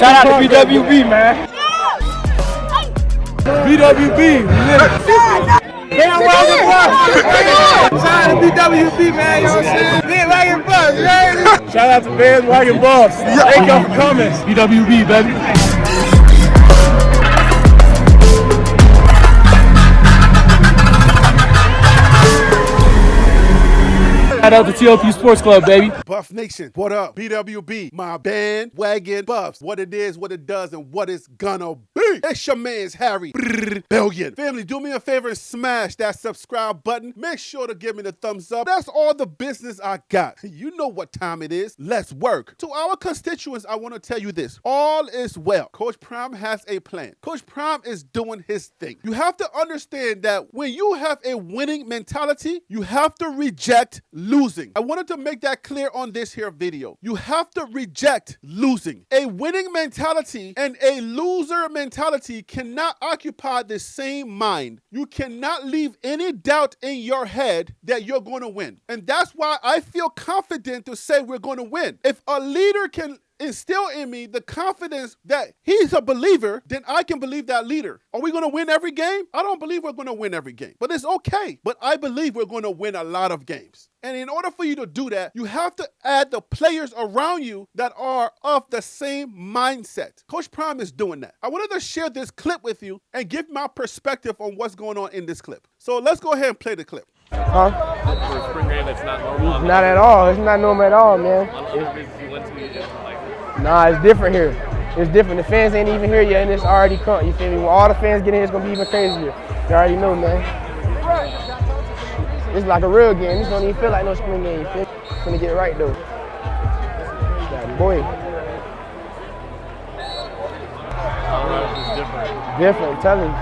Shout out to BWB, man. BWB. Damn Wagon Bus. Shout out to BWB, man. You know what I'm saying? Big Wagon Bus, man. Shout out to Big Wagon Bus. Thank y'all for coming. BWB, baby. Shout out to TOP Sports Club, baby. Buff Nation, what up? BWB, my band, Wagon Buffs. What it is, what it does, and what it's gonna be. It's your man's Harry Billion. Family, do me a favor and smash that subscribe button. Make sure to give me the thumbs up. That's all the business I got. You know what time it is. Let's work. To our constituents, I want to tell you this. All is well. Coach Prime has a plan. Coach Prime is doing his thing. You have to understand that when you have a winning mentality, you have to reject losing. I wanted to make that clear on this here video. You have to reject losing. A winning mentality and a loser mentality cannot occupy the same mind. You cannot leave any doubt in your head that you're going to win. And that's why I feel confident to say we're going to win. If a leader can instill in me the confidence that he's a believer, then I can believe that leader. Are we going to win every game? I don't believe we're going to win every game, but it's okay. But I believe we're going to win a lot of games. And in order for you to do that, you have to add the players around you that are of the same mindset. Coach Prime is doing that. I wanted to share this clip with you and give my perspective on what's going on in this clip. So let's go ahead and play the clip. Huh? For a spring game that's not normal. Not at all. It's not normal at all, man. Nah, it's different here. It's different. The fans ain't even here yet, and it's already come. You feel me? When all the fans get in here, it's gonna be even crazier. You already know, man. It's like a real game. This don't even feel like no spring game. You feel me? It's gonna get right though. That boy. It's different. Different. I'm telling you,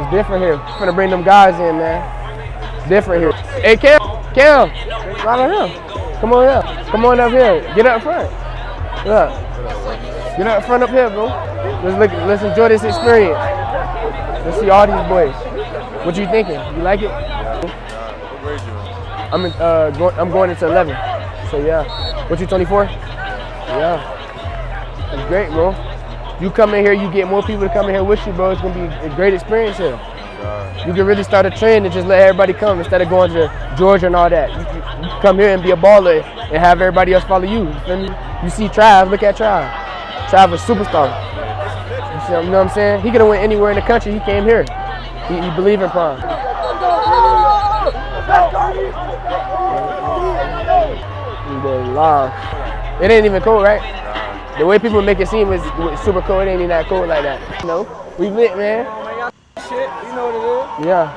it's different here. I'm gonna bring them guys in, man. It's different here. Hey, Cam, right on him. Come on here. Come on up here. Get up front. Look. Get up front up here, bro. Let's enjoy this experience. Let's see all these boys. What you thinking? You like it? What grade you in? I'm going into 11. So yeah. What you 24? Yeah. It's great, bro. You come in here, you get more people to come in here with you, bro. It's gonna be a great experience here. You can really start a trend and just let everybody come instead of going to Georgia and all that. You come here and be a baller and have everybody else follow you. You feel me? You see Trav, look at Trav. Trav is a superstar. You know what I'm saying? He could have went anywhere in the country. He came here. He believed in Prime. It ain't even cold, right? The way people make it seem is super cold. It ain't even that cold like that. You know? We lit, man. Shit, you know what it is? Yeah.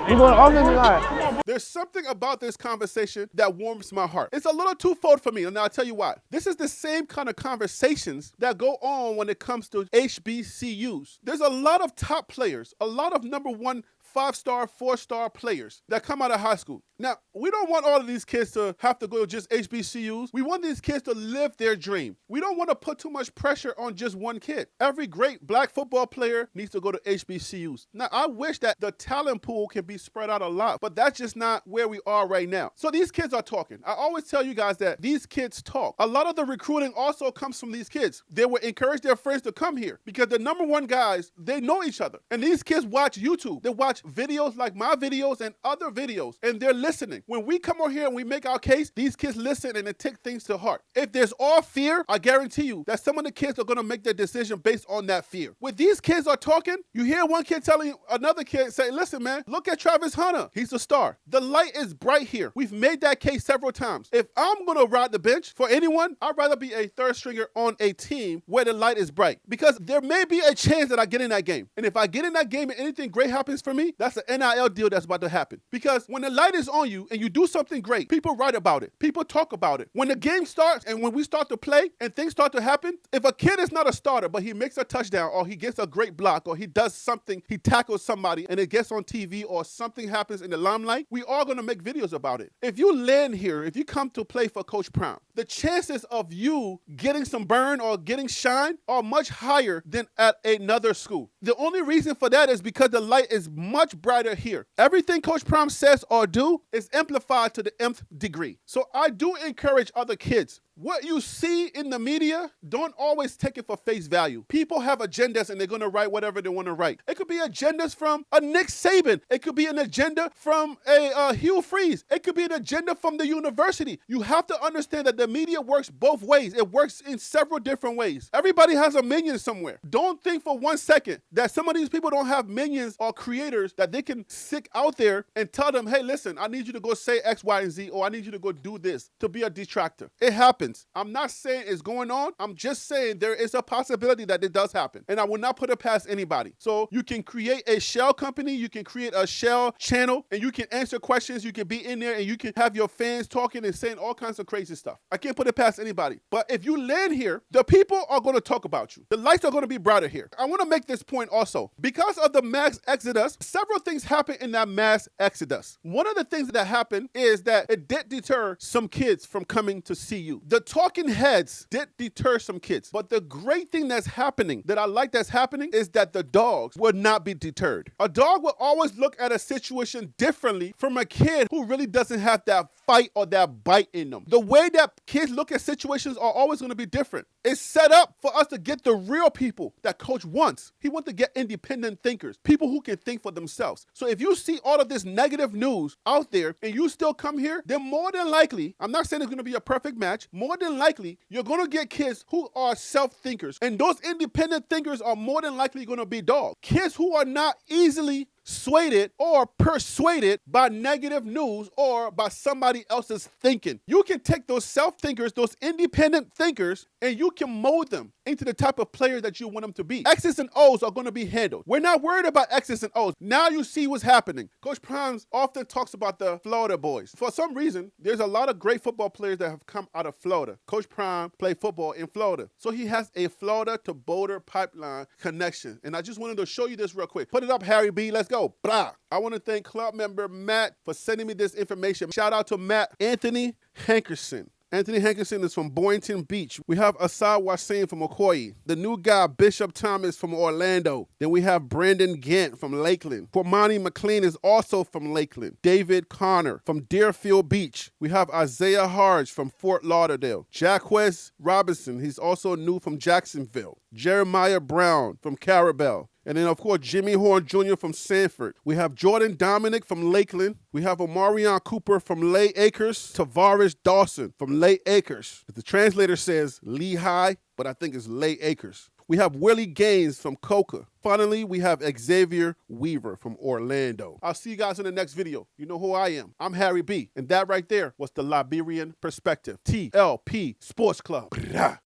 We going offensive line. There's something about this conversation that warms my heart. It's a little twofold for me, and I'll tell you why. This is the same kind of conversations that go on when it comes to HBCUs. There's a lot of top players, a lot of number 1 5-star, 4-star players that come out of high school. Now, we don't want all of these kids to have to go to just HBCUs. We want these kids to live their dream. We don't want to put too much pressure on just one kid. Every great black football player needs to go to HBCUs. Now, I wish that the talent pool can be spread out a lot, but that's just not where we are right now. So these kids are talking. I always tell you guys that these kids talk. A lot of the recruiting also comes from these kids. They will encourage their friends to come here because the number 1 guys, they know each other. And these kids watch YouTube. They watch videos like my videos and other videos, and they're listening. When we come over here and we make our case, these kids listen and they take things to heart. If there's all fear, I guarantee you that some of the kids are going to make their decision based on that fear. When these kids are talking, you hear one kid telling another kid, say, listen, man, look at Travis Hunter. He's a star. The light is bright here. We've made that case several times. If I'm going to ride the bench for anyone, I'd rather be a third stringer on a team where the light is bright, because there may be a chance that I get in that game. And if I get in that game and anything great happens for me, that's an NIL deal that's about to happen. Because when the light is on you and you do something great, people write about it. People talk about it. When the game starts and when we start to play and things start to happen, if a kid is not a starter, but he makes a touchdown or he gets a great block or he does something, he tackles somebody and it gets on TV or something happens in the limelight, we are going to make videos about it. If you land here, if you come to play for Coach Prime, the chances of you getting some burn or getting shine are much higher than at another school. The only reason for that is because the light is much brighter here. Everything Coach Prime says or do is amplified to the nth degree. So I do encourage other kids what you see in the media, don't always take it for face value. People have agendas and they're going to write whatever they want to write. It could be agendas from a Nick Saban. It could be an agenda from a Hugh Freeze. It could be an agenda from the university. You have to understand that the media works both ways. It works in several different ways. Everybody has a minion somewhere. Don't think for 1 second that some of these people don't have minions or creators that they can stick out there and tell them, hey, listen, I need you to go say X, Y, and Z, or I need you to go do this to be a detractor. It happens. I'm not saying it's going on. I'm just saying there is a possibility that it does happen. And I will not put it past anybody. So you can create a shell company, you can create a shell channel, and you can answer questions. You can be in there and you can have your fans talking and saying all kinds of crazy stuff. I can't put it past anybody. But if you land here, the people are going to talk about you. The lights are going to be brighter here. I want to make this point also. Because of the mass exodus, several things happened in that mass exodus. One of the things that happened is that it did deter some kids from coming to see you. The talking heads did deter some kids. But the great thing that's happening, that I like that's happening, is that the dogs will not be deterred. A dog will always look at a situation differently from a kid who really doesn't have that fight or that bite in them. The way that kids look at situations are always going to be different. It's set up for us to get the real people that coach wants. He wants to get independent thinkers, people who can think for themselves. So if you see all of this negative news out there and you still come here, then more than likely, I'm not saying it's going to be a perfect match, more than likely, you're going to get kids who are self-thinkers. And those independent thinkers are more than likely going to be dogs. Kids who are not easily swayed or persuaded by negative news or by somebody else's thinking. You can take those self-thinkers, those independent thinkers, and you can mold them into the type of player that you want them to be. X's and O's are going to be handled. We're not worried about X's and O's. Now you see what's happening. Coach Primes often talks about the Florida boys. For some reason, there's a lot of great football players that have come out of Florida. Coach Prime played football in Florida. So he has a Florida to Boulder pipeline connection. And I just wanted to show you this real quick. Put it up, Harry B. Let's go. Blah. I want to thank club member Matt for sending me this information. Shout out to Matt Anthony Hankerson. Anthony Hankerson is from Boynton Beach. We have Asad Wasim from Okoye. The new guy, Bishop Thomas from Orlando. Then we have Brandon Gant from Lakeland. Cormani McLean is also from Lakeland. David Connor from Deerfield Beach. We have Isaiah Harge from Fort Lauderdale. Jacquez Robinson, he's also new from Jacksonville. Jeremiah Brown from Carabel. And then, of course, Jimmy Horn Jr. from Sanford. We have Jordan Dominic from Lakeland. We have Omarion Cooper from Lay Acres. Tavares Dawson from Lay Acres. The translator says Lehigh, but I think it's Lay Acres. We have Willie Gaines from Coca. Finally, we have Xavier Weaver from Orlando. I'll see you guys in the next video. You know who I am. I'm Harry B. And that right there was the Liberian Perspective. TLP Sports Club.